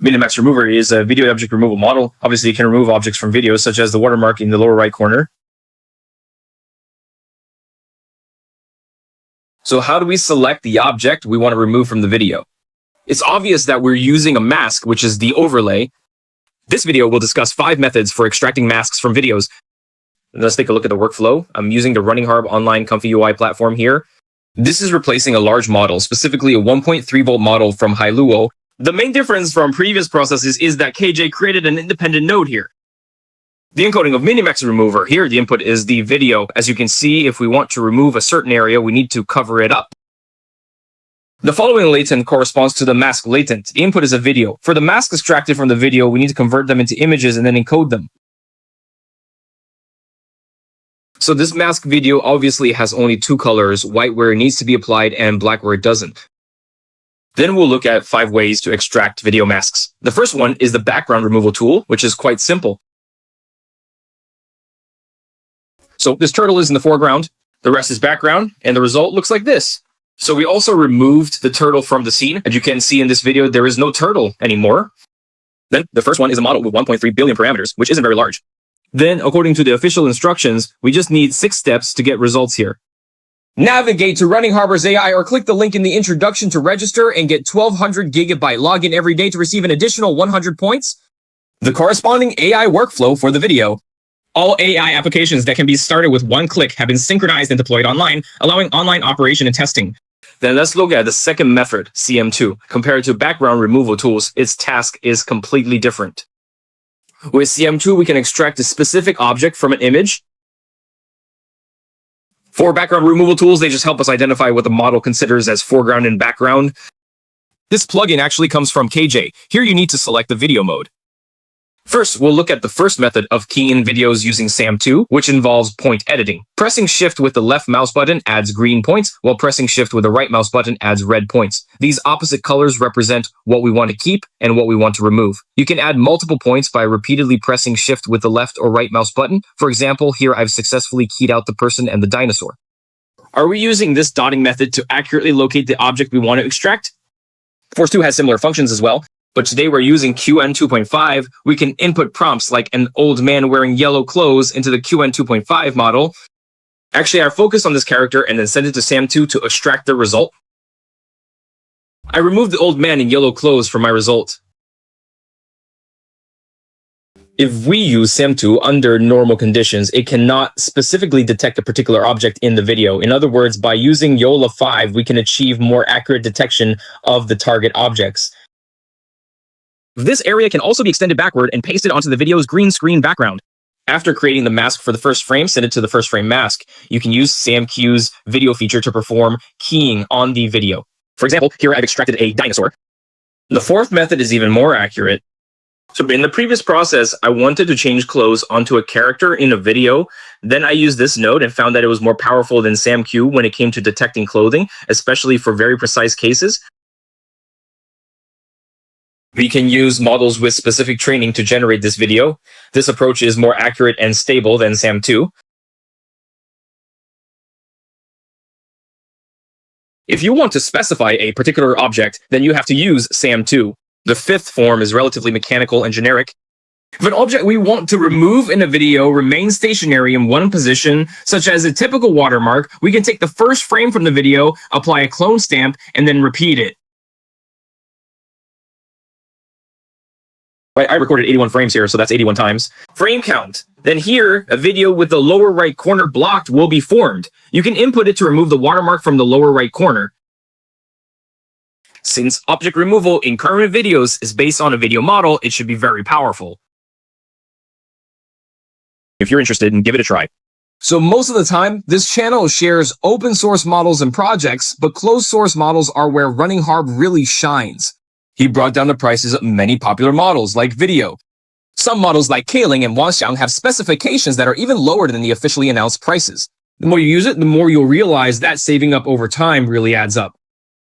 Minimax Remover is a video object removal model. Obviously, you can remove objects from videos, such as the watermark in the lower right corner. So how do we select the object we want to remove from the video? It's obvious that we're using a mask, which is the overlay. This video will discuss 5 methods for extracting masks from videos. Let's take a look at the workflow. I'm using the RuningHub online Comfy UI platform here. This is replacing a large model, specifically a 1.3 volt model from Hailuo. The main difference from previous processes is that KJ created an independent node here. The encoding of Minimax Remover, here the input is the video. As you can see, if we want to remove a certain area, we need to cover it up. The following latent corresponds to the mask latent. The input is a video. For the mask extracted from the video, we need to convert them into images and then encode them. So this mask video obviously has only 2 colors, white where it needs to be applied and black where it doesn't. Then we'll look at 5 ways to extract video masks. The first one is the background removal tool, which is quite simple. So this turtle is in the foreground, the rest is background, and the result looks like this. So we also removed the turtle from the scene. As you can see in this video, there is no turtle anymore. Then the first one is a model with 1.3 billion parameters, which isn't very large. Then, according to the official instructions, we just need 6 steps to get results here. Navigate to RunningHub's AI or click the link in the introduction to register and get 1200 gigabyte login every day to receive an additional 100 points. The corresponding AI workflow for the video. All AI applications that can be started with 1 click have been synchronized and deployed online, allowing online operation and testing. Then let's look at the second method, SAM2. Compared to background removal tools, its task is completely different. With SAM2, we can extract a specific object from an image. For background removal tools, they just help us identify what the model considers as foreground and background. This plugin actually comes from KJ. Here you need to select the video mode. First, we'll look at the first method of keying in videos using SAM2, which involves point editing. Pressing Shift with the left mouse button adds green points, while pressing Shift with the right mouse button adds red points. These opposite colors represent what we want to keep and what we want to remove. You can add multiple points by repeatedly pressing Shift with the left or right mouse button. For example, here I've successfully keyed out the person and the dinosaur. Are we using this dotting method to accurately locate the object we want to extract? Force 2 has similar functions as well. But today we're using Qwen2.5. We can input prompts like an old man wearing yellow clothes into the Qwen2.5 model. Actually, I focus on this character and then send it to SAM2 to extract the result. I removed the old man in yellow clothes from my result. If we use SAM2 under normal conditions, it cannot specifically detect a particular object in the video. In other words, by using YOLA 5, we can achieve more accurate detection of the target objects. This area can also be extended backward and pasted onto the video's green screen background. After creating the mask for the first frame, send it to the first frame mask. You can use SAMQ's video feature to perform keying on the video. For example, here I've extracted a dinosaur. The fourth method is even more accurate. So in the previous process, I wanted to change clothes onto a character in a video. Then I used this node and found that it was more powerful than SAMQ when it came to detecting clothing, especially for very precise cases. We can use models with specific training to generate this video. This approach is more accurate and stable than SAM2. If you want to specify a particular object, then you have to use SAM2. The fifth form is relatively mechanical and generic. If an object we want to remove in a video remains stationary in one position, such as a typical watermark, we can take the first frame from the video, apply a clone stamp, and then repeat it. I recorded 81 frames here, so that's 81 times. Frame count. Then here, a video with the lower right corner blocked will be formed. You can input it to remove the watermark from the lower right corner. Since object removal in current videos is based on a video model, it should be very powerful. If you're interested, give it a try. So most of the time, this channel shares open source models and projects, but closed source models are where RunningHub really shines. He brought down the prices of many popular models like video. Some models like Kailing and Wanxiang have specifications that are even lower than the officially announced prices. The more you use it, the more you'll realize that saving up over time really adds up.